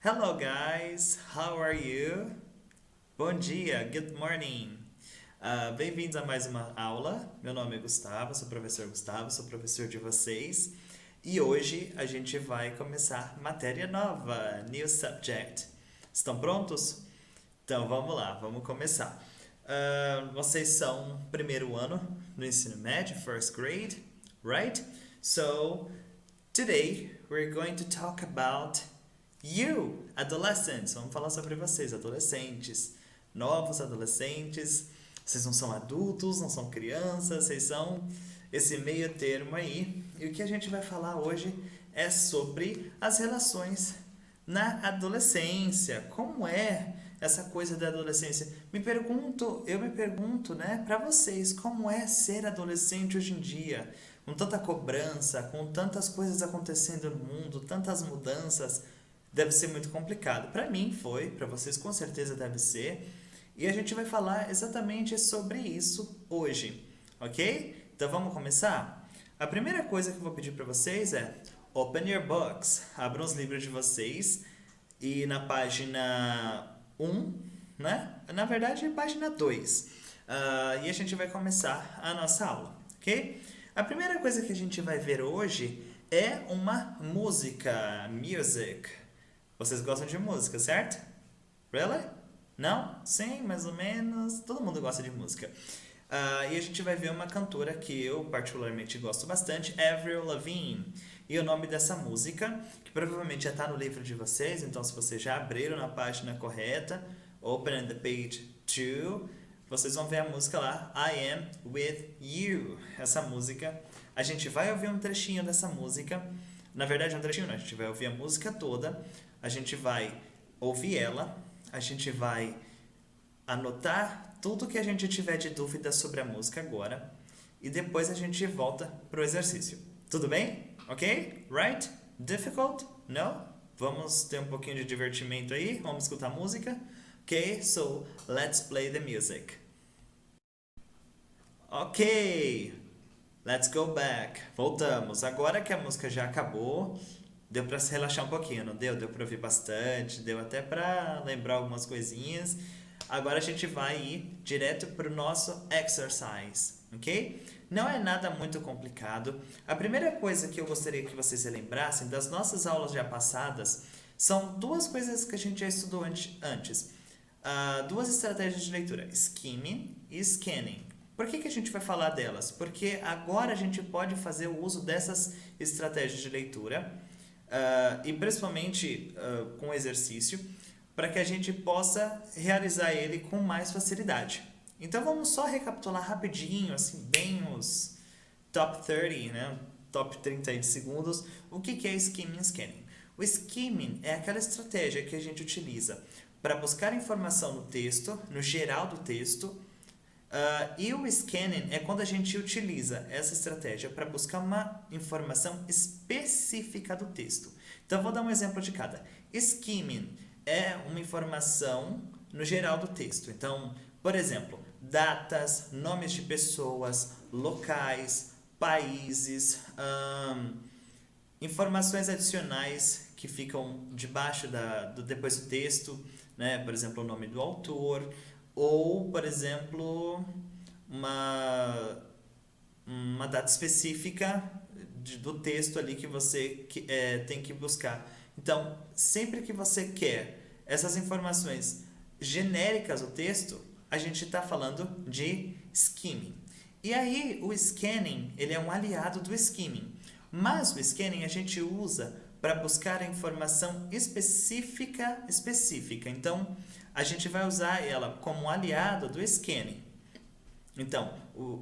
Hello guys, how are you? Bom dia, good morning. Bem-vindos a mais uma aula. Meu nome é Gustavo, sou o professor Gustavo, sou professor de vocês. E hoje a gente vai começar matéria nova, new subject. Estão prontos? Então vamos lá, vamos começar. Vocês são primeiro ano no ensino médio, first grade, right? So today we're going to talk about you, adolescents. Vamos falar sobre vocês, adolescentes, novos adolescentes. Vocês não são adultos, não são crianças, vocês são esse meio termo aí. E o que a gente vai falar hoje é sobre as relações na adolescência. Como é essa coisa da adolescência? Eu me pergunto, né, para vocês, como é ser adolescente hoje em dia? Com tanta cobrança, com tantas coisas acontecendo no mundo, tantas mudanças, deve ser muito complicado. Para mim foi, para vocês com certeza deve ser. E a gente vai falar exatamente sobre isso hoje, ok? Então vamos começar? A primeira coisa que eu vou pedir para vocês é Open your books. Abram os livros de vocês e na página 1, né? Na verdade, página 2. E a gente vai começar a nossa aula, ok? A primeira coisa que a gente vai ver hoje é uma música, music. Vocês gostam de música, certo? Really? Não? Sim, mais ou menos. Todo mundo gosta de música. E a gente vai ver uma cantora que eu particularmente gosto bastante, Avril Lavigne. E o nome dessa música, que provavelmente já está no livro de vocês, então se vocês já abriram na página correta, open the page 2, vocês vão ver a música lá, I Am With You. Essa música, a gente vai ouvir um trechinho dessa música. Na verdade, um trechinho não, a gente vai ouvir a música toda, a gente vai ouvir ela, a gente vai anotar tudo que a gente tiver de dúvida sobre a música agora e depois a gente volta pro exercício. Tudo bem? Ok? Right? Difficult? No? Vamos ter um pouquinho de divertimento aí? Vamos escutar música? Ok, so let's play the music. Ok, let's go back. Voltamos. Agora que a música já acabou, deu pra se relaxar um pouquinho, não deu? Deu pra ouvir bastante, deu até pra lembrar algumas coisinhas. Agora a gente vai ir direto pro nosso exercise, ok? Não é nada muito complicado. A primeira coisa que eu gostaria que vocês se lembrassem das nossas aulas já passadas são duas coisas que a gente já estudou antes. Duas estratégias de leitura, skimming e scanning. Por que a gente vai falar delas? Porque agora a gente pode fazer o uso dessas estratégias de leitura e principalmente com exercício para que a gente possa realizar ele com mais facilidade. Então vamos só recapitular rapidinho, assim, bem os top 30, né? Top 30 de segundos, o que é skimming e scanning. O skimming é aquela estratégia que a gente utiliza para buscar informação no texto, no geral do texto, e o scanning é quando a gente utiliza essa estratégia para buscar uma informação específica do texto. Então, vou dar um exemplo de cada. Skimming é uma informação no geral do texto. Então, por exemplo, datas, nomes de pessoas, locais, países, informações adicionais que ficam debaixo depois do texto, né? Por exemplo, o nome do autor, ou, por exemplo, uma data específica do texto ali que você tem que buscar. Então, sempre que você quer essas informações genéricas do texto, a gente está falando de skimming. E aí, o scanning, ele é um aliado do skimming. Mas o scanning a gente usa para buscar a informação específica. Então, a gente vai usar ela como um aliado do scanning. Então,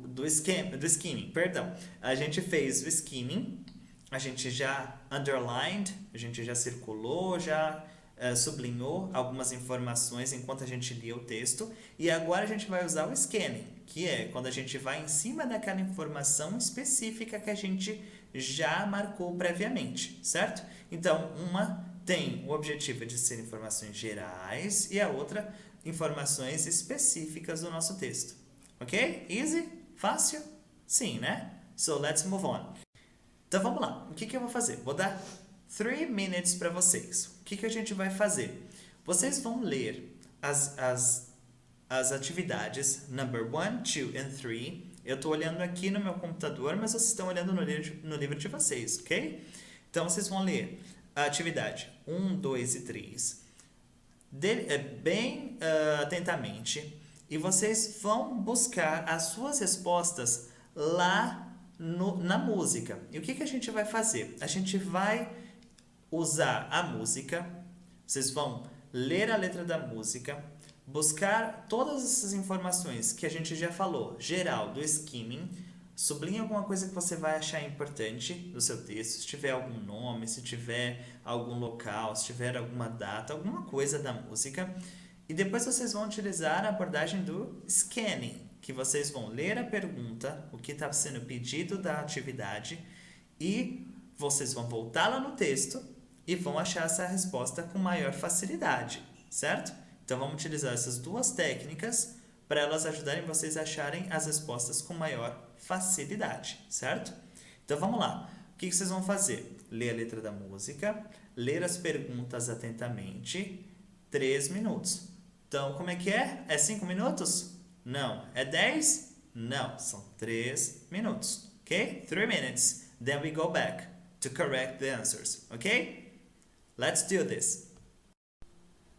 do skimming, perdão. A gente fez o skimming, a gente já underlined, a gente já circulou, já sublinhou algumas informações enquanto a gente lia o texto. E agora a gente vai usar o scanning, que é quando a gente vai em cima daquela informação específica que a gente já marcou previamente, certo? Então, uma tem o objetivo de ser informações gerais e a outra informações específicas do nosso texto. Ok? Easy? Fácil? Sim, né? So, let's move on. Então, vamos lá. O que eu vou fazer? Vou dar 3 minutes para vocês, ok? que a gente vai fazer? Vocês vão ler as atividades number 1, 2 and 3. Eu estou olhando aqui no meu computador, mas vocês estão olhando no livro de vocês, ok? Então, vocês vão ler a atividade 1, 2 e 3 bem atentamente e vocês vão buscar as suas respostas lá na música. E o que a gente vai fazer? A gente vai usar a música, vocês vão ler a letra da música, buscar todas essas informações que a gente já falou, geral, do skimming, sublinhe alguma coisa que você vai achar importante no seu texto, se tiver algum nome, se tiver algum local, se tiver alguma data, alguma coisa da música. E depois vocês vão utilizar a abordagem do scanning, que vocês vão ler a pergunta, o que está sendo pedido da atividade, e vocês vão voltar lá no texto e vão achar essa resposta com maior facilidade, certo? Então vamos utilizar essas duas técnicas para elas ajudarem vocês a acharem as respostas com maior facilidade, certo? Então vamos lá. O que vocês vão fazer? Ler a letra da música, ler as perguntas atentamente, 3 minutos. Então, como é que é? É 5 minutos? Não. É 10? Não. São 3 minutos. Ok? 3 minutes. Then we go back to correct the answers. Ok? Let's do this.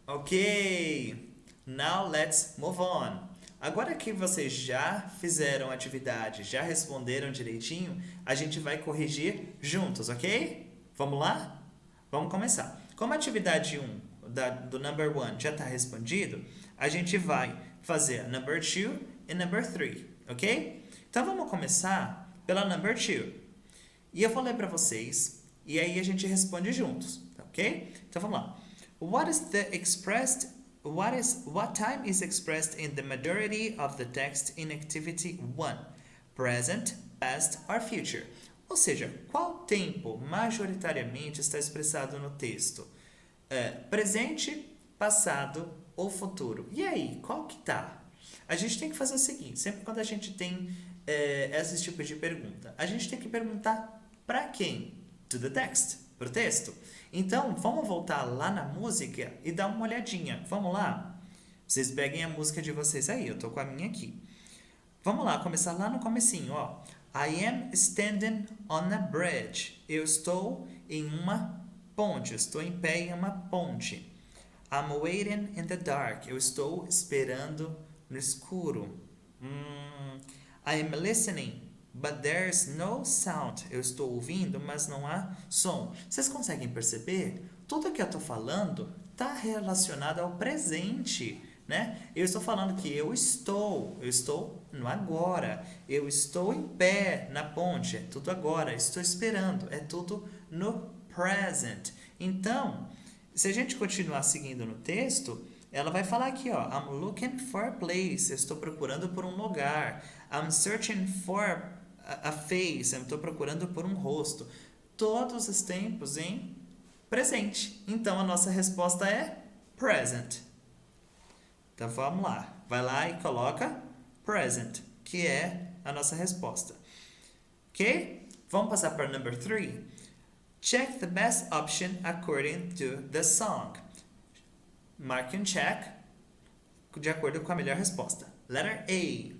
Ok. Now let's move on. Agora que vocês já fizeram a atividade, já responderam direitinho, a gente vai corrigir juntos, ok? Vamos lá? Vamos começar. Como a atividade 1 do number 1 já está respondido, a gente vai fazer a number 2 e number 3, ok? Então vamos começar pela number 2. E eu vou ler para vocês e aí a gente responde juntos, ok? Então vamos lá. What time is expressed in the majority of the text in activity 1? Present, past or future? Ou seja, qual tempo majoritariamente está expressado no texto? Presente, passado ou futuro? E aí, qual que tá? A gente tem que fazer o seguinte, sempre quando a gente tem esses tipos de pergunta, a gente tem que perguntar para quem? To the text, para o texto. Então, vamos voltar lá na música e dar uma olhadinha. Vamos lá? Vocês peguem a música de vocês aí, eu tô com a minha aqui. Vamos lá, começar lá no comecinho, ó. I am standing on a bridge. Eu estou em uma ponte, eu estou em pé em uma ponte. I'm waiting in the dark. Eu estou esperando no escuro. I am listening, but there's no sound. Eu estou ouvindo, mas não há som. Vocês conseguem perceber? Tudo que eu estou falando está relacionado ao presente, né? Eu estou falando que eu estou no agora. Eu estou em pé na ponte, é tudo agora. Estou esperando, é tudo no present. Então, se a gente continuar seguindo no texto, ela vai falar aqui, ó, I'm looking for a place. Eu estou procurando por um lugar. I'm searching for a face. Eu estou procurando por um rosto. Todos os tempos em presente. Então, a nossa resposta é present. Então, vamos lá. Vai lá e coloca present, que é a nossa resposta. Ok? Vamos passar para number 3. Check the best option according to the song. Marque um check de acordo com a melhor resposta. Letter A.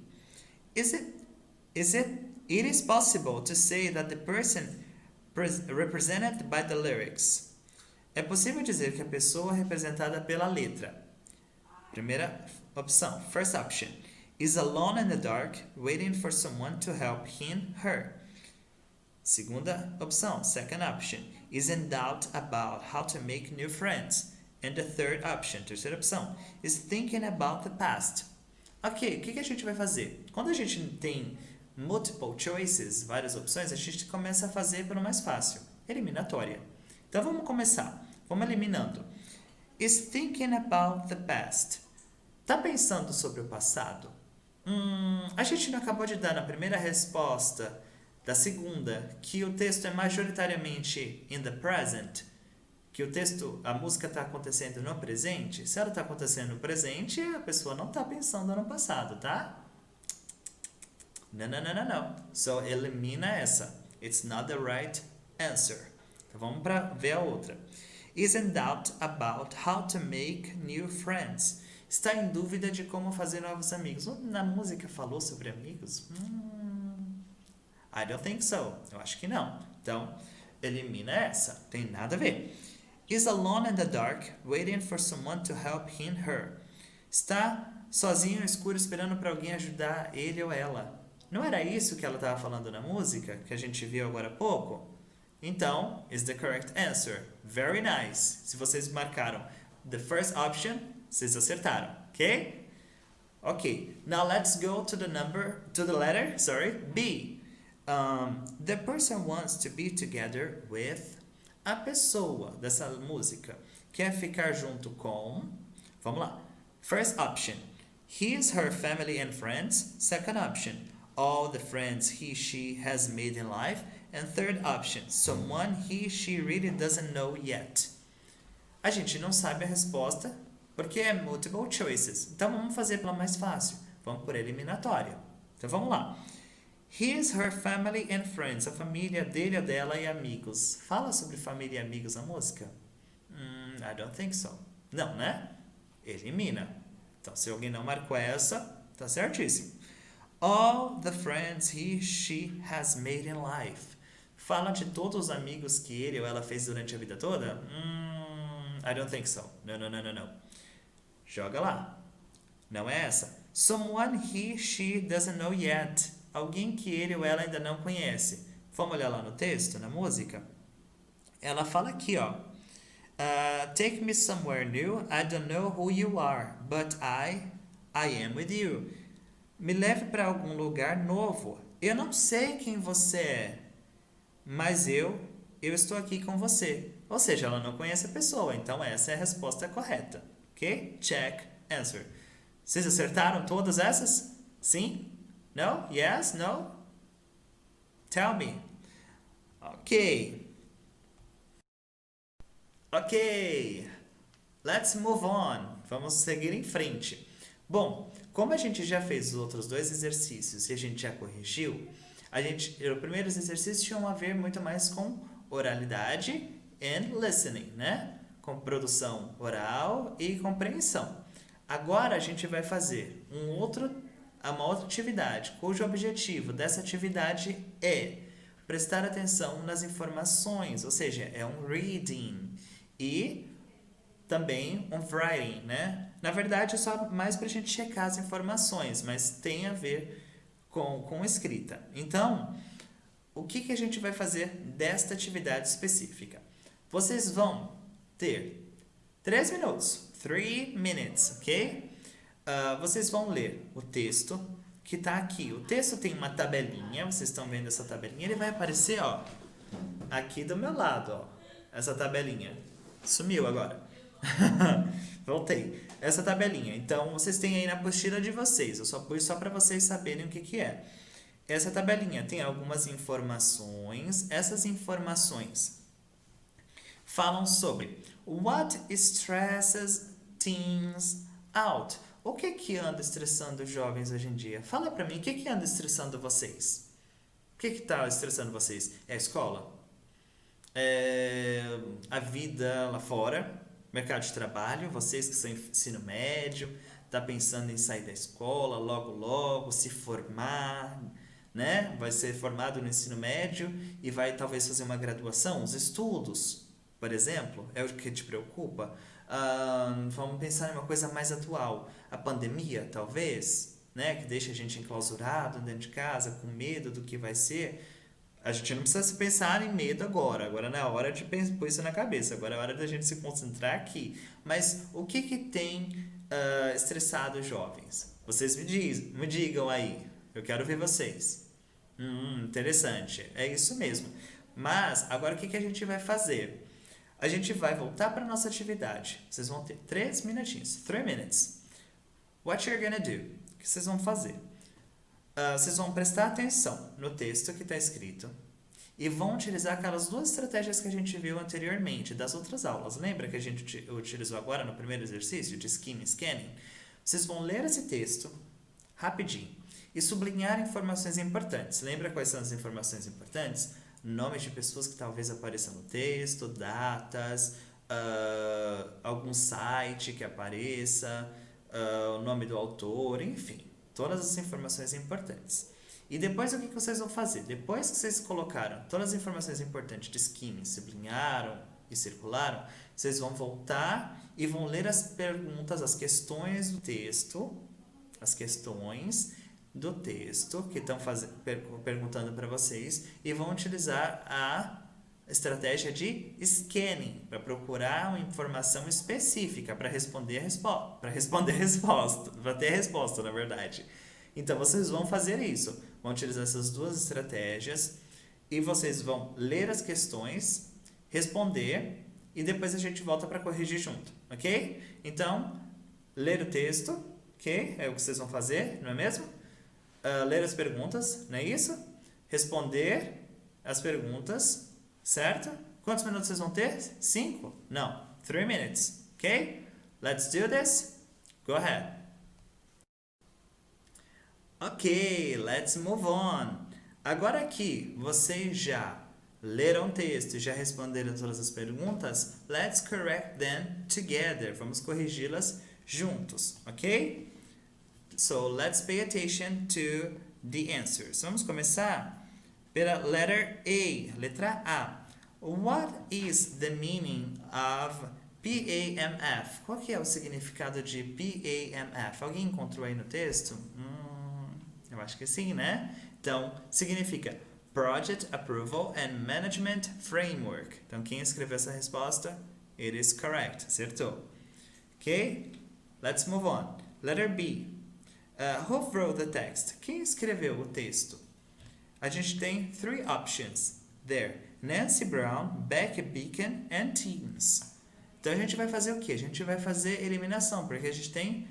It is possible to say that the person represented by the lyrics. É possível dizer que a pessoa representada pela letra. Primeira opção, first option, is alone in the dark, waiting for someone to help him, her. Segunda opção, second option, is in doubt about how to make new friends. And the third option, terceira opção, is thinking about the past. Ok, o que a gente vai fazer? Quando a gente tem multiple choices, várias opções, a gente começa a fazer pelo mais fácil, eliminatória. Então vamos começar, vamos eliminando. Is thinking about the past. Tá pensando sobre o passado? A gente não acabou de dar na primeira resposta da segunda que o texto é majoritariamente in the present, que o texto, a música está acontecendo no presente. Se ela está acontecendo no presente, a pessoa não está pensando no passado, tá? Não. So, elimina essa. It's not the right answer. Então, vamos para ver a outra. Is in doubt about how to make new friends. Está em dúvida de como fazer novos amigos. Na música falou sobre amigos? I don't think so. Eu acho que não. Então, elimina essa. Tem nada a ver. Is alone in the dark, waiting for someone to help him, her. Está sozinho no escuro esperando para alguém ajudar ele ou ela. Não era isso que ela estava falando na música, que a gente viu agora há pouco? Então, is the correct answer. Very nice. Se vocês marcaram the first option, vocês acertaram, ok? Ok, now let's go to the letter, B. The person wants to be together with. A pessoa dessa música quer ficar junto com. Vamos lá. First option, his, her family and friends. Second option, all the friends he, she has made in life. And third option, someone he, she really doesn't know yet. A gente não sabe a resposta porque é multiple choices. Então vamos fazer pela mais fácil. Vamos por eliminatória. Então vamos lá. His, her family and friends. A família dele, a dela e amigos. Fala sobre família e amigos na música? I don't think so. Não, né? Elimina. Então, se alguém não marcou essa, tá certíssimo. All the friends he, she has made in life. Fala de todos os amigos que ele ou ela fez durante a vida toda? I don't think so. No. Joga lá. Não é essa. Someone he, she doesn't know yet. Alguém que ele ou ela ainda não conhece. Vamos olhar lá no texto, na música? Ela fala aqui, ó. Take me somewhere new. I don't know who you are, but I am with you. Me leve para algum lugar novo. Eu não sei quem você é, mas eu estou aqui com você. Ou seja, ela não conhece a pessoa, então essa é a resposta correta. Ok? Check, answer. Vocês acertaram todas essas? Sim? No? Yes? No? Tell me. Ok. Let's move on. Vamos seguir em frente. Bom, como a gente já fez os outros dois exercícios e a gente já corrigiu, os primeiros exercícios tinham a ver muito mais com oralidade and listening, né? Com produção oral e compreensão. Agora a gente vai fazer uma outra atividade, cujo objetivo dessa atividade é prestar atenção nas informações, ou seja, é um reading e também um writing, né? Na verdade, é só mais para a gente checar as informações, mas tem a ver com escrita. Então, o que a gente vai fazer desta atividade específica? Vocês vão ter 3 minutos, 3 minutes, ok? Vocês vão ler o texto que está aqui. O texto tem uma tabelinha, vocês estão vendo essa tabelinha? Ele vai aparecer, ó, aqui do meu lado, ó, essa tabelinha. Sumiu agora. Voltei. Essa tabelinha. Então, vocês têm aí na apostila de vocês. Eu só pus só para vocês saberem o que é. Essa tabelinha tem algumas informações. Essas informações falam sobre what stresses teens out. O que anda estressando os jovens hoje em dia? Fala pra mim, o que anda estressando vocês? O que tá estressando vocês? É a escola? É a vida lá fora? Mercado de trabalho? Vocês que são ensino médio, tá pensando em sair da escola logo, se formar, né? Vai ser formado no ensino médio e vai talvez fazer uma graduação? Os estudos, por exemplo, é o que te preocupa? Vamos pensar em uma coisa mais atual. A pandemia, talvez, né, que deixa a gente enclausurado dentro de casa, com medo do que vai ser. A gente não precisa pensar em medo agora. Agora não é hora de pôr isso na cabeça. Agora é hora da gente se concentrar aqui. Mas o que tem estressado os jovens? Vocês me digam aí. Eu quero ver vocês. Interessante. É isso mesmo. Mas agora o que a gente vai fazer? A gente vai voltar para a nossa atividade. Vocês vão ter 3 minutinhos. 3 minutes. What you're gonna do? O que vocês vão fazer? Vocês vão prestar atenção no texto que está escrito e vão utilizar aquelas 2 estratégias que a gente viu anteriormente das outras aulas. Lembra que a gente utilizou agora no primeiro exercício de skim e scanning? Vocês vão ler esse texto rapidinho e sublinhar informações importantes. Lembra quais são as informações importantes? Nomes de pessoas que talvez apareçam no texto, datas, algum site que apareça, o nome do autor, enfim, todas as informações importantes. E depois o que vocês vão fazer? Depois que vocês colocaram todas as informações importantes de skimming, sublinharam e circularam, vocês vão voltar e vão ler as perguntas, as questões do texto, que estão perguntando para vocês, e vão utilizar a estratégia de scanning para procurar uma informação específica para responder a resposta, para ter a resposta, na verdade. Então vocês vão fazer isso, vão utilizar essas duas estratégias e vocês vão ler as questões, responder e depois a gente volta para corrigir junto, ok? Então, ler o texto, ok? É o que vocês vão fazer, não é mesmo? Ler as perguntas, não é isso? Responder as perguntas, certo? Quantos minutos vocês vão ter? 5? Não, 3 minutes, ok? Let's do this. Go ahead. Ok, let's move on. Agora que vocês já leram o texto e já responderam todas as perguntas, let's correct them together. Vamos corrigi-las juntos, ok? So, let's pay attention to the answers. Vamos começar pela letra A. What is the meaning of PAMF? Qual que é o significado de PAMF? Alguém encontrou aí no texto? Eu acho que sim, né? Então, significa Project Approval and Management Framework. Então, quem escreveu essa resposta? It is correct. Acertou. Ok? Let's move on. Letter B. Who wrote the text? Quem escreveu o texto? A gente tem 3 options there. Nancy Brown, Becky Beacon and Teens. Então, a gente vai fazer o quê? A gente vai fazer eliminação, porque a gente tem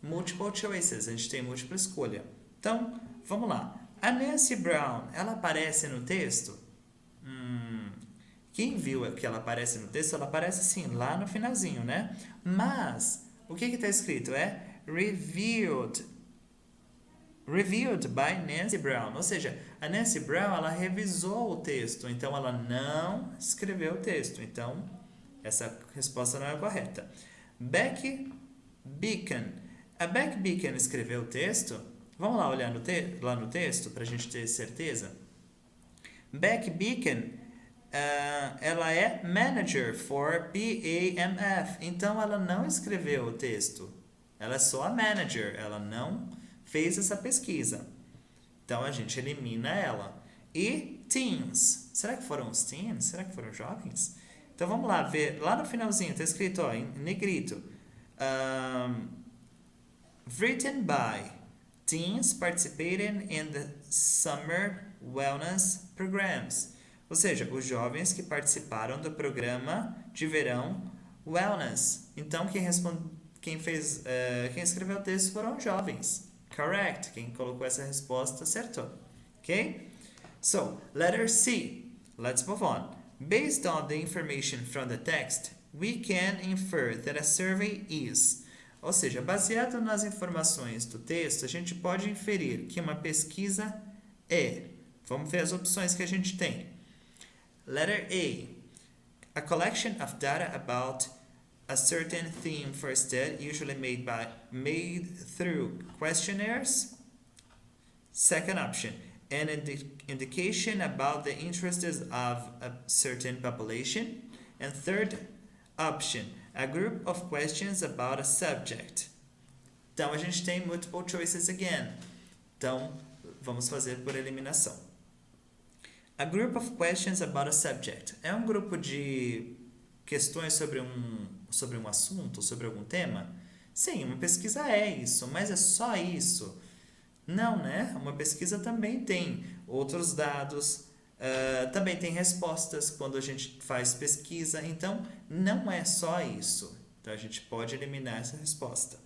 multiple choices. A gente tem múltipla escolha. Então, vamos lá. A Nancy Brown, ela aparece no texto? Quem viu que ela aparece no texto, ela aparece sim, lá no finalzinho, né? Mas, o que está escrito? É reviewed by Nancy Brown. Ou seja, a Nancy Brown, ela revisou o texto, então ela não escreveu o texto. Então, essa resposta não é correta. Becky Beacon. A Becky Beacon escreveu o texto? Vamos lá olhar lá no texto para a gente ter certeza. Becky Beacon, ela é Manager for PAMF. Então, ela não escreveu o texto. Ela é só a Manager. Ela não fez essa pesquisa. Então, a gente elimina ela. E Teens. Será que foram os teens? Será que foram jovens? Então, vamos lá ver. Lá no finalzinho está escrito em negrito. Written by teens participating in the summer wellness programs. Ou seja, os jovens que participaram do programa de verão wellness. Então, quem escreveu o texto foram jovens. Correct. Quem colocou essa resposta acertou. Ok? So, letter C. Let's move on. Based on the information from the text, we can infer that a survey is. Ou seja, baseado nas informações do texto, a gente pode inferir que uma pesquisa é. Vamos ver as opções que a gente tem. Letter A. A collection of data about a certain theme for study, usually made through questionnaires. Second option. An indication about the interests of a certain population. And third option. A group of questions about a subject. Então, a gente tem multiple choices again. Então, vamos fazer por eliminação. A group of questions about a subject. É um grupo de questões sobre um assunto, sobre algum tema? Sim, uma pesquisa é isso, mas é só isso? Não, né? Uma pesquisa também tem outros dados, também tem respostas quando a gente faz pesquisa, então não é só isso. Então a gente pode eliminar essa resposta.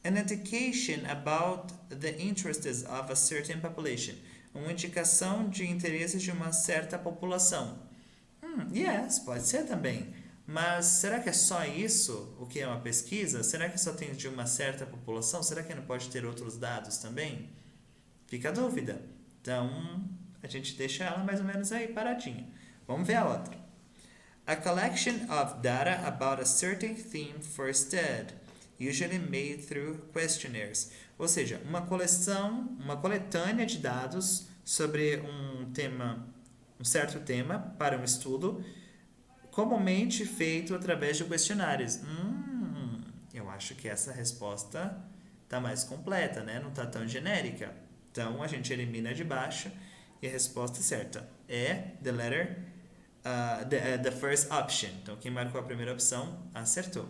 An indication about the interests of a certain population. Uma indicação de interesses de uma certa população. Yes, pode ser também. Mas será que é só isso o que é uma pesquisa? Será que só tem de uma certa população? Será que não pode ter outros dados também? Fica a dúvida. Então, a gente deixa ela mais ou menos aí paradinha. Vamos ver a outra. A collection of data about a certain theme for study, usually made through questionnaires. Ou seja, uma coletânea de dados sobre um certo tema para um estudo, comumente feito através de questionários. Eu acho que essa resposta está mais completa, né? Não está tão genérica. Então a gente elimina de baixo e a resposta certa é the first option. Então quem marcou a primeira opção acertou,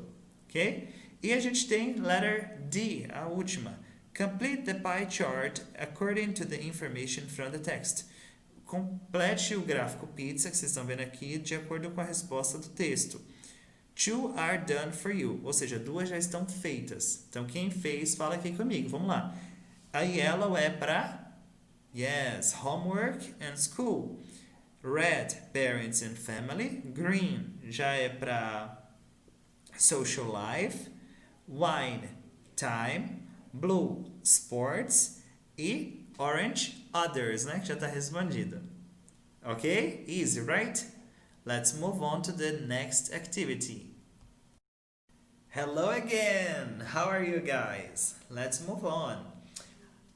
ok? E a gente tem letter D, a última. Complete the pie chart according to the information from the text. Complete o gráfico pizza que vocês estão vendo aqui de acordo com a resposta do texto. Two are done for you, ou seja, 2 já estão feitas. Então quem fez, fala aqui comigo. Vamos lá. A yellow é para homework and school. Red, parents and family. Green já é para social life. Wine, time. Blue, sports. E orange, others, né? Que já está respondido. Ok? Easy, right? Let's move on to the next activity. Hello again! How are you guys? Let's move on.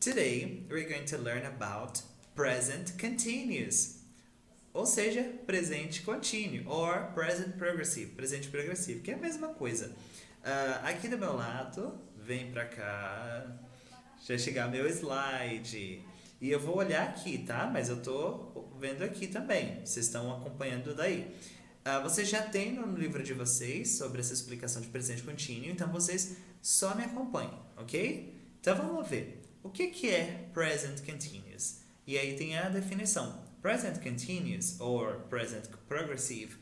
Today, we're going to learn about present continuous. Ou seja, presente contínuo, or present progressive, presente progressivo, que é a mesma coisa. Aqui do meu lado, vem pra cá, já chegar meu slide. E eu vou olhar aqui, tá? Mas eu tô vendo aqui também. Vocês estão acompanhando daí. Vocês já têm no livro de vocês sobre essa explicação de presente contínuo, então vocês só me acompanhem, ok? Então vamos ver. O que é present continuous? E aí tem a definição. Present continuous, or present progressive,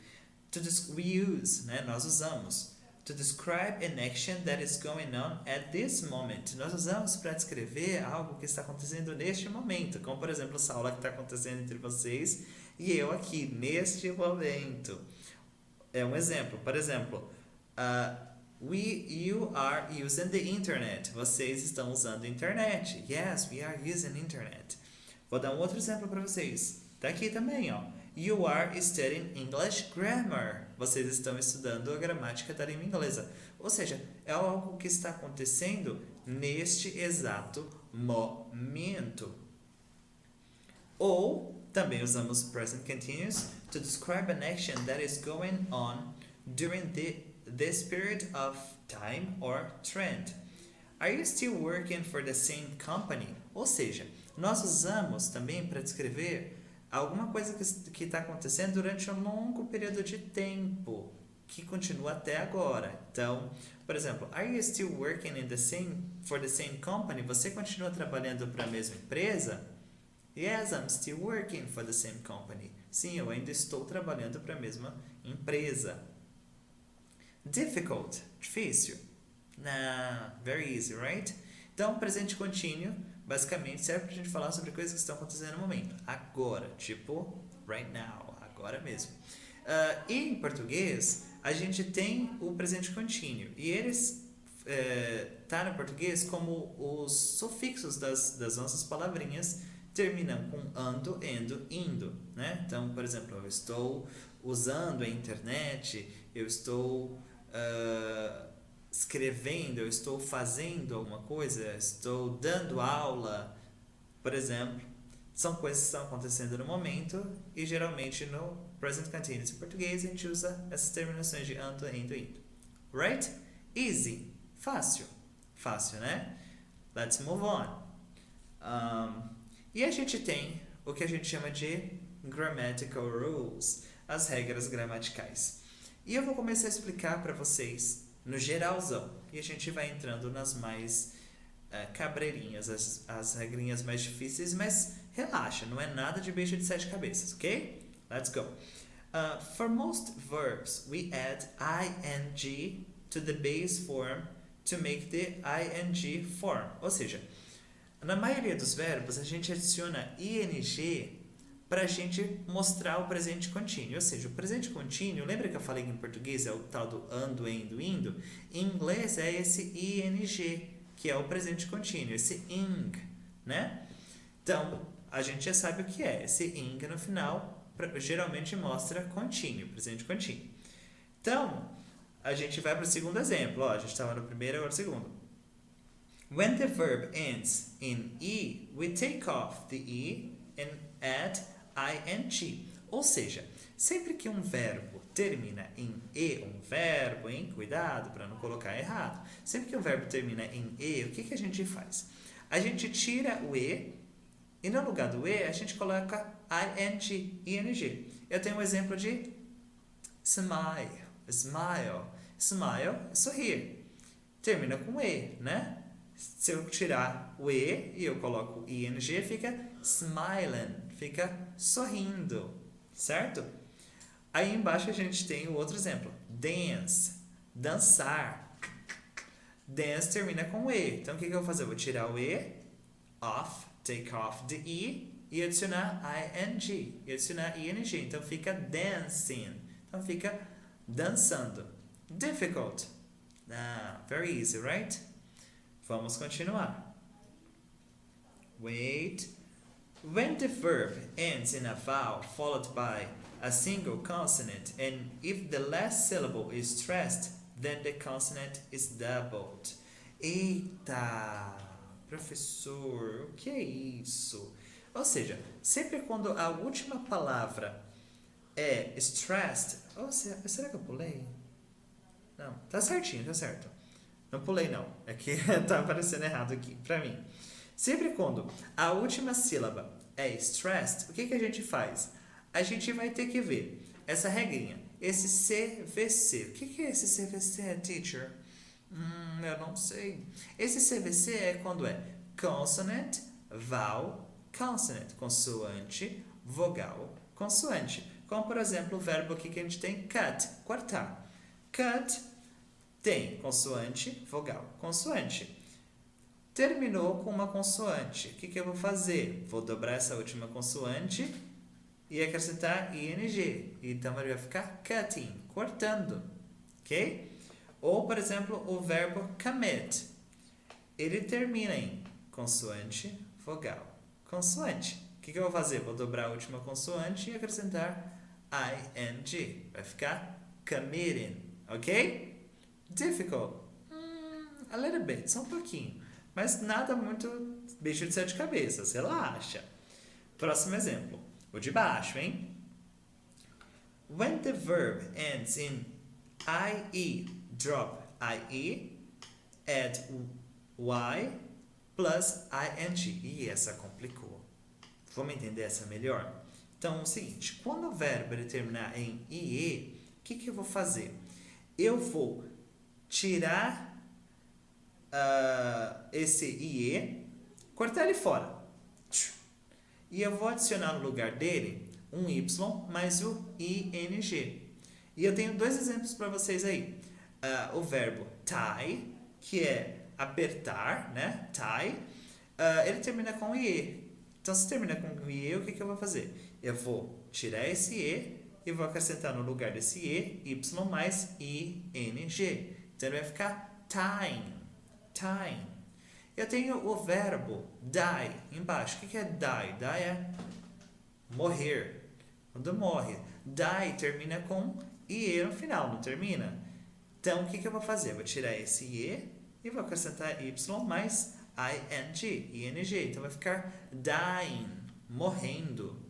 we use, né? Nós usamos to describe an action that is going on at this moment. Nós usamos para descrever algo que está acontecendo neste momento, como por exemplo essa aula que está acontecendo entre vocês e eu aqui neste momento. É um exemplo. Por exemplo, you are using the internet. Vocês estão usando a internet. Yes, we are using internet. Vou dar um outro exemplo para vocês. Tá aqui também, ó. You are studying English grammar. Vocês estão estudando a gramática da língua inglesa. Ou seja, é algo que está acontecendo neste exato momento. Ou também usamos present continuous to describe an action that is going on during this period of time or trend. Are you still working for the same company? Ou seja, nós usamos também para descrever alguma coisa que está acontecendo durante um longo período de tempo, que continua até agora. Então, por exemplo, are you still working for the same company? Você continua trabalhando para a mesma empresa? Yes, I'm still working for the same company. Sim, eu ainda estou trabalhando para a mesma empresa. Difficult, difícil. Nah, very easy, right? Então, presente contínuo basicamente serve para a gente falar sobre coisas que estão acontecendo no momento, agora, tipo right now, agora mesmo. E em português, a gente tem o presente contínuo, e eles tá no português como os sufixos das nossas palavrinhas terminam com ando, endo, indo, né? Então, por exemplo, eu estou usando a internet, eu estou escrevendo, eu estou fazendo alguma coisa, estou dando aula, por exemplo, são coisas que estão acontecendo no momento e geralmente no present continuous em português a gente usa essas terminações de ando, indo, indo. Right? Easy. Fácil. Fácil, né? Let's move on. E a gente tem o que a gente chama de grammatical rules, as regras gramaticais. E eu vou começar a explicar para vocês no geralzão. E a gente vai entrando nas mais cabreirinhas, as regrinhas mais difíceis, mas relaxa, não é nada de bicho de 7 cabeças, ok? Let's go. For most verbs, we add ing to the base form to make the ing form. Ou seja, na maioria dos verbos, a gente adiciona ing para a gente mostrar o presente contínuo. Ou seja, o presente contínuo, lembra que eu falei que em português é o tal do ando, endo, indo? Em inglês é esse ing, que é o presente contínuo, esse ing, né? Então, a gente já sabe o que é. Esse ing no final geralmente mostra contínuo, presente contínuo. Então, a gente vai para o segundo exemplo. Ó, a gente estava no primeiro, agora no segundo. When the verb ends in E, we take off the E and add ing. Ou seja, sempre que um verbo termina em E, um verbo, hein? Cuidado para não colocar errado. Sempre que um verbo termina em E, o que a gente faz? A gente tira o E e no lugar do E a gente coloca ing. Eu tenho um exemplo de smile. Smile, sorrir. Termina com E, né? Se eu tirar o E e eu coloco ing, fica smiling, fica sorrindo, certo? Aí embaixo a gente tem o outro exemplo. Dance, dançar. Dance termina com E. Então o que eu vou fazer? Eu vou tirar o E, off, take off the E e adicionar ing. E adicionar ing. Então fica dancing. Então fica dançando. Difficult. Very easy, right? Vamos continuar. Wait. When the verb ends in a vowel followed by a single consonant, and if the last syllable is stressed, then the consonant is doubled. Eita, professor, o que é isso? Ou seja, sempre quando a última palavra é stressed... será que eu pulei? Não, tá certinho, tá certo. Não pulei não, é que tá aparecendo errado aqui pra mim. Sempre quando a última sílaba é stressed, o que a gente faz? A gente vai ter que ver essa regrinha, esse CVC. O que é esse CVC, teacher? Eu não sei. Esse CVC é quando é consonant, vowel, consonant, consoante, vogal, consoante. Como, por exemplo, o verbo aqui que a gente tem cut, cortar. Cut tem consoante, vogal, consoante. Terminou com uma consoante. O que eu vou fazer? Vou dobrar essa última consoante e acrescentar ing. Então ele vai ficar cutting, cortando. Ok? Ou, por exemplo, o verbo commit. Ele termina em consoante, vogal, consoante. O que eu vou fazer? Vou dobrar a última consoante e acrescentar ing. Vai ficar committing. Ok? Difficult. A little bit, só um pouquinho. Mas nada muito bicho de sete cabeças, relaxa. Próximo exemplo. O de baixo, hein? When the verb ends in IE, drop IE, add Y plus ING. E essa complicou. Vamos entender essa melhor? Então, é o seguinte. Quando o verbo ele terminar em IE, o que eu vou fazer? Eu vou tirar esse IE, cortar ele fora. E eu vou adicionar no lugar dele um Y mais o ING. E eu tenho dois exemplos para vocês aí. O verbo tie, que é apertar, né? Tie. Ele termina com IE. Então, se termina com IE, o que eu vou fazer? Eu vou tirar esse E e vou acrescentar no lugar desse E, Y mais ING. Então, ele vai ficar tying. Tying. Eu tenho o verbo die embaixo. O que é die? Die é morrer. Quando morre. Die termina com IE no final, não termina? Então, o que eu vou fazer? Eu vou tirar esse IE e vou acrescentar Y mais ING. Então, vai ficar dying, morrendo.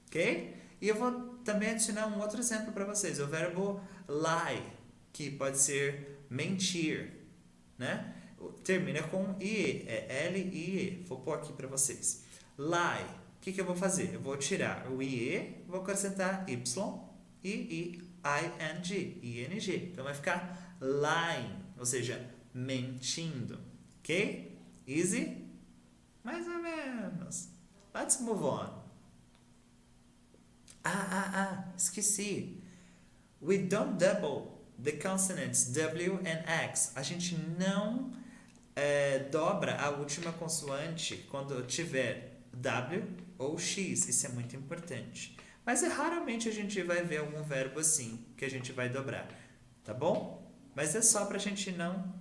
Ok? E eu vou também adicionar um outro exemplo para vocês. O verbo lie, que pode ser mentir, né? Termina com IE, é L-I-E. Vou pôr aqui para vocês. Lie. O que eu vou fazer? Eu vou tirar o IE, vou acrescentar Y e ING. Então vai ficar lying, ou seja, mentindo. Ok? Easy? Mais ou menos. Let's move on. Esqueci. We don't double the consonants W and X. A gente não dobra a última consoante quando tiver W ou X. Isso é muito importante. Mas raramente a gente vai ver algum verbo assim que a gente vai dobrar. Tá bom? Mas é só pra gente não...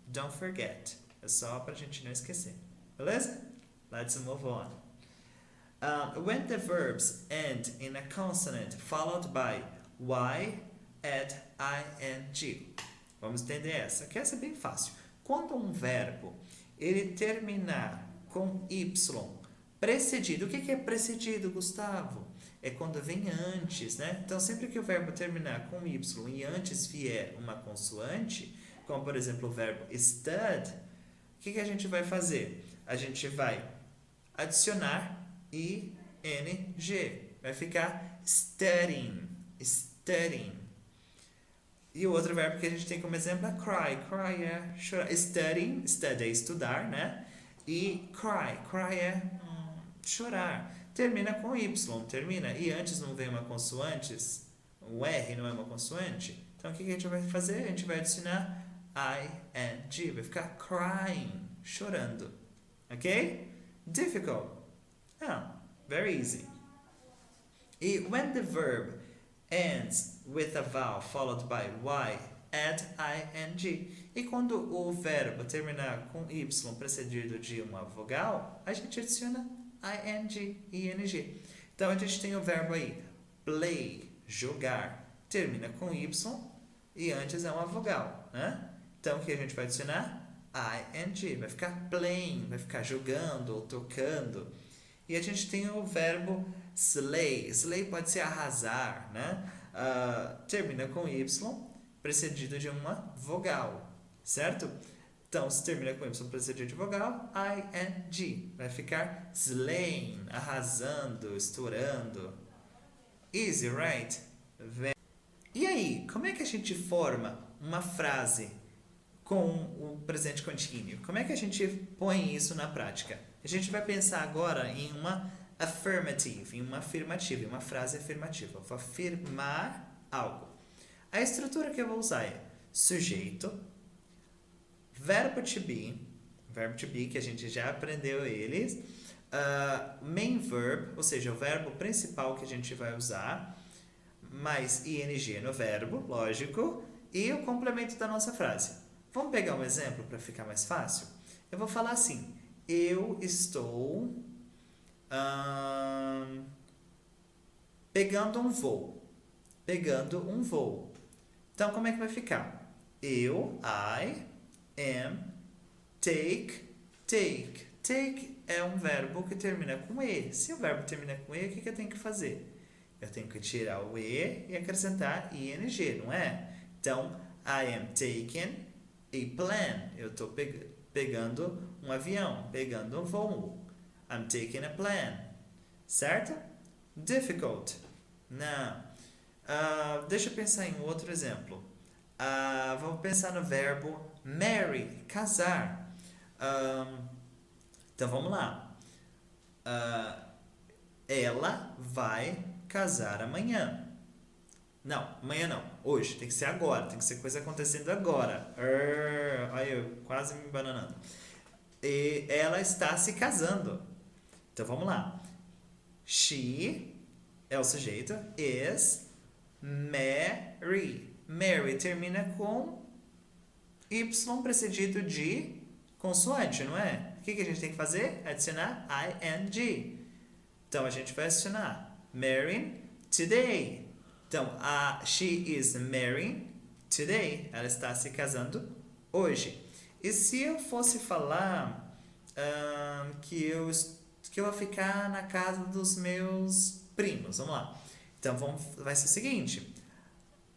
Don't forget. É só pra gente não esquecer. Beleza? Let's move on. When the verbs end in a consonant followed by y, add ing. Vamos entender essa, que essa é bem fácil. Quando um verbo ele terminar com y precedido, o que é precedido, Gustavo? É quando vem antes, né? Então, sempre que o verbo terminar com y e antes vier uma consoante, como por exemplo o verbo stud, o que a gente vai fazer? A gente vai adicionar ing, vai ficar studying, studying. E o outro verbo que a gente tem como exemplo é cry. Cry é chorar. Studying, study é estudar, né? E cry é chorar. Termina com Y, termina. E antes não vem uma consoante, o R não é uma consoante. Então o que a gente vai fazer? A gente vai adicionar ing, vai ficar crying, chorando. Ok? Difficult? No, very easy. E when the verb ends with a vowel followed by y, add ing. E quando o verbo terminar com y precedido de uma vogal, a gente adiciona ing. Então a gente tem o verbo aí, play, jogar, termina com y e antes é uma vogal, né? Então o que a gente vai adicionar? ing, vai ficar playing, vai ficar jogando ou tocando. E a gente tem o verbo slay. Slay pode ser arrasar, né? Termina com y, precedido de uma vogal, certo? Então, se termina com y precedido de vogal, ing. Vai ficar slaying, arrasando, estourando. Easy, right? E aí, como é que a gente forma uma frase com o presente contínuo? Como é que a gente põe isso na prática? A gente vai pensar agora em uma affirmative, em uma afirmativa, em uma frase afirmativa. Eu vou afirmar algo. A estrutura que eu vou usar é sujeito, verbo to be, que a gente já aprendeu eles, main verb, ou seja, o verbo principal que a gente vai usar, mais ing no verbo, lógico, e o complemento da nossa frase. Vamos pegar um exemplo para ficar mais fácil? Eu vou falar assim: eu estou pegando um voo. Então, como é que vai ficar? I am, take. Take é um verbo que termina com E. Se o verbo termina com E, o que eu tenho que fazer? Eu tenho que tirar o E e acrescentar ing, não é? Então, I am taking a plane. Eu estou pegando um avião, pegando um voo. I'm taking a plane. Certo? Difficult. Não. Deixa eu pensar em outro exemplo. Vamos pensar no verbo marry, casar. Então vamos lá. Ela vai casar amanhã. Não, amanhã não. Hoje. Tem que ser agora. Tem que ser coisa acontecendo agora. Olha eu quase me bananando. E ela está se casando. Então vamos lá. She é o sujeito. Is marry. Marry termina com Y precedido de consoante, não é? O que a gente tem que fazer? Adicionar ing. Então a gente vai adicionar marrying today. Então, she is marrying today. Ela está se casando hoje. E se eu fosse falar que eu vou ficar na casa dos meus primos? Vamos lá. Então, vai ser o seguinte.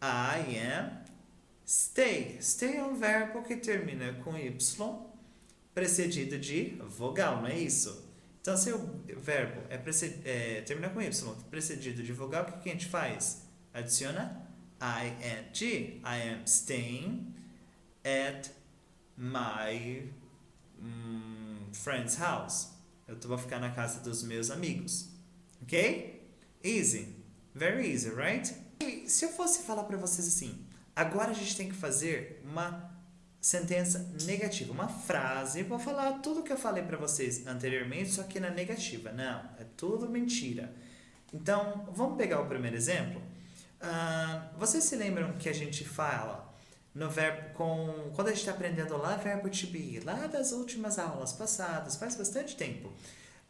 I am stay. Stay é um verbo que termina com Y precedido de vogal, não é isso? Então, se o verbo termina com Y precedido de vogal, o que a gente faz? Adiciona ing. I am staying at my friend's house. Eu vou ficar na casa dos meus amigos. Ok? Easy. Very easy, right? E se eu fosse falar para vocês assim, agora a gente tem que fazer uma sentença negativa, uma frase. Vou falar tudo que eu falei para vocês anteriormente, só que na negativa. Não, é tudo mentira. Então, vamos pegar o primeiro exemplo? Vocês se lembram que a gente fala no verbo quando a gente está aprendendo lá verbo to be, lá das últimas aulas passadas, faz bastante tempo.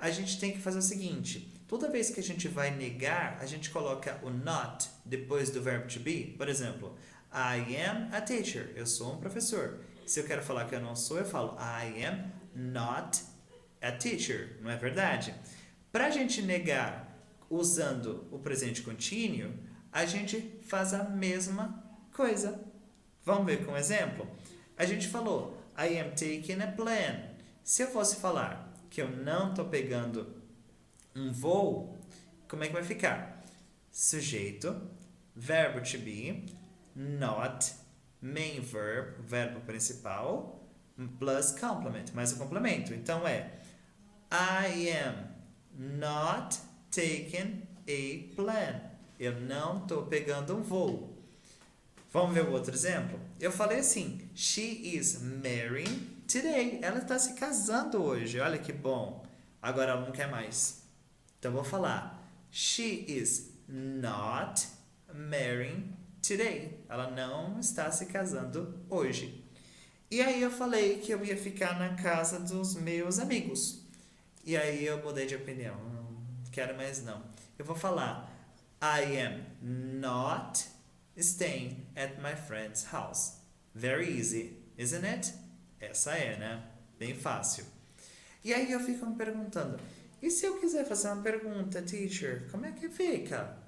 a gente tem que fazer o seguinte. Toda vez que a gente vai negar, a gente coloca o not depois do verbo to be. Por exemplo, I am a teacher. Eu sou um professor. Se eu quero falar que eu não sou, eu falo I am not a teacher. Não é verdade? Para a gente negar usando o presente contínuo, a gente faz a mesma coisa. Vamos ver com um exemplo? A gente falou I am taking a plane. Se eu fosse falar que eu não estou pegando um voo, como é que vai ficar? Sujeito, verbo to be, not, main verb, verbo principal, plus complement, mais o complemento. Então é I am not taking a plane. Eu não estou pegando um voo. Vamos ver o outro exemplo? Eu falei assim, she is marrying today. Ela está se casando hoje. Olha que bom. Agora ela não quer mais. Então, vou falar. She is not marrying today. Ela não está se casando hoje. E aí eu falei que eu ia ficar na casa dos meus amigos. E aí eu mudei de opinião. Não quero mais não. Eu vou falar. I am not staying at my friend's house. Very easy, isn't it? Essa é, né? Bem fácil. E aí eu fico me perguntando, e se eu quiser fazer uma pergunta, teacher, como é que fica?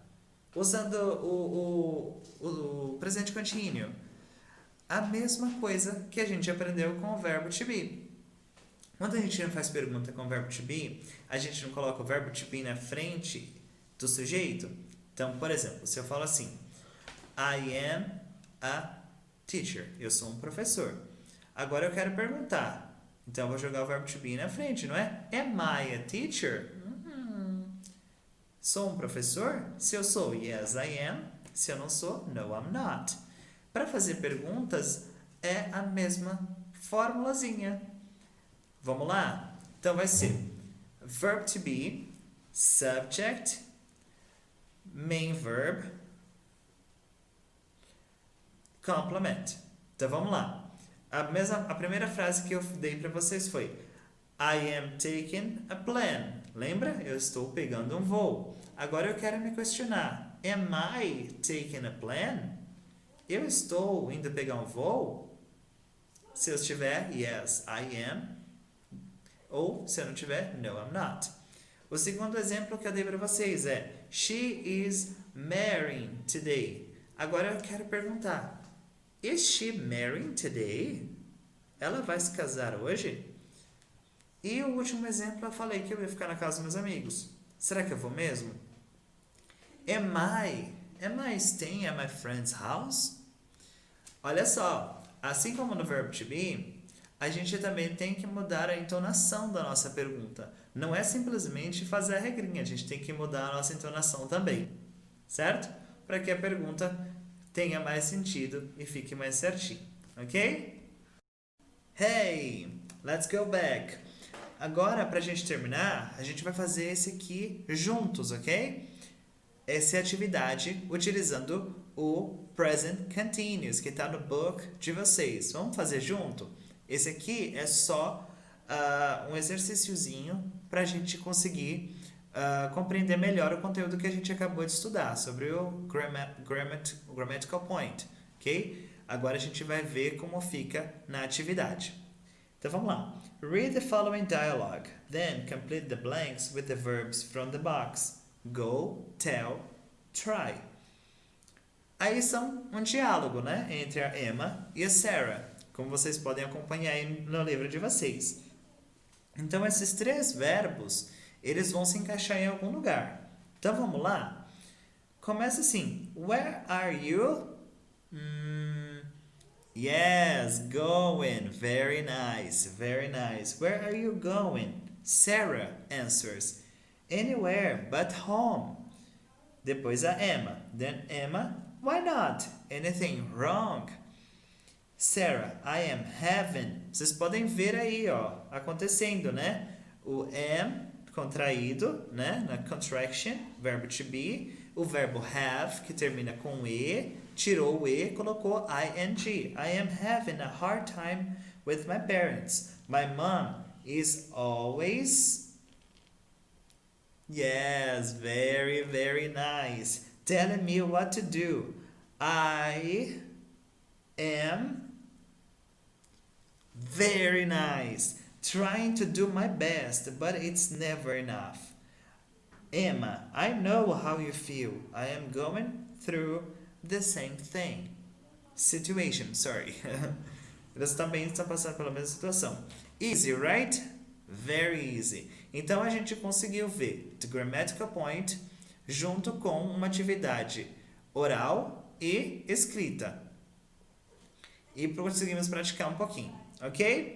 Usando o presente contínuo. A mesma coisa que a gente aprendeu com o verbo to be. Quando a gente não faz pergunta com o verbo to be, a gente não coloca o verbo to be na frente do sujeito. Então, por exemplo, se eu falo assim, I am a teacher. Eu sou um professor. Agora eu quero perguntar. Então eu vou jogar o verbo to be na frente, não é? Am I a teacher? Sou um professor? Se eu sou, yes, I am. Se eu não sou, no, I'm not. Para fazer perguntas, é a mesma formulazinha. Vamos lá? Então vai ser verb to be, subject, main verb, complement. Então vamos lá. A primeira frase que eu dei para vocês foi I am taking a plane. Lembra? Eu estou pegando um voo. Agora eu quero me questionar. Am I taking a plane? Eu estou indo pegar um voo? Se eu estiver, yes, I am. Ou se eu não tiver, no, I'm not. O segundo exemplo que eu dei para vocês é She is marrying today. Agora eu quero perguntar. Is she marrying today? Ela vai se casar hoje? E o último exemplo eu falei que eu ia ficar na casa dos meus amigos. Será que eu vou mesmo? Am I staying at my friend's house? Olha só, assim como no verbo to be, a gente também tem que mudar a entonação da nossa pergunta. Não é simplesmente fazer a regrinha, a gente tem que mudar a nossa entonação também, certo? Para que a pergunta tenha mais sentido e fique mais certinho, ok? Hey, let's go back. Agora, para a gente terminar, a gente vai fazer esse aqui juntos, ok? Essa é a atividade utilizando o present continuous, que está no book de vocês. Vamos fazer junto? Esse aqui é só um exercíciozinho para a gente conseguir compreender melhor o conteúdo que a gente acabou de estudar sobre o grammatical point, ok? Agora a gente vai ver como fica na atividade. Então vamos lá. Read the following dialogue, then complete the blanks with the verbs from the box. Go, tell, try. Aí são um diálogo, né, entre a Emma e a Sarah, como vocês podem acompanhar aí no livro de vocês. Então esses três verbos, eles vão se encaixar em algum lugar. Então vamos lá? Começa assim. Where are you? Yes, going. Very nice, very nice. Where are you going? Sarah answers. Anywhere but home. Depois a Emma. Then Emma, why not? Anything wrong? Sarah, I am having. Vocês podem ver aí, ó, acontecendo, né? O am contraído, né? Na contraction, verbo to be. O verbo have, que termina com e, tirou o e, colocou ing. I am having a hard time with my parents. My mom is always Yes, very, very nice. Telling me what to do. I am very nice. Trying to do my best, but it's never enough. Emma, I know how you feel. I am going through the same thing. Situation, sorry. Eles também estão passando pela mesma situação. Easy, right? Very easy. Então a gente conseguiu ver the grammatical point junto com uma atividade oral e escrita. E conseguimos praticar um pouquinho, ok?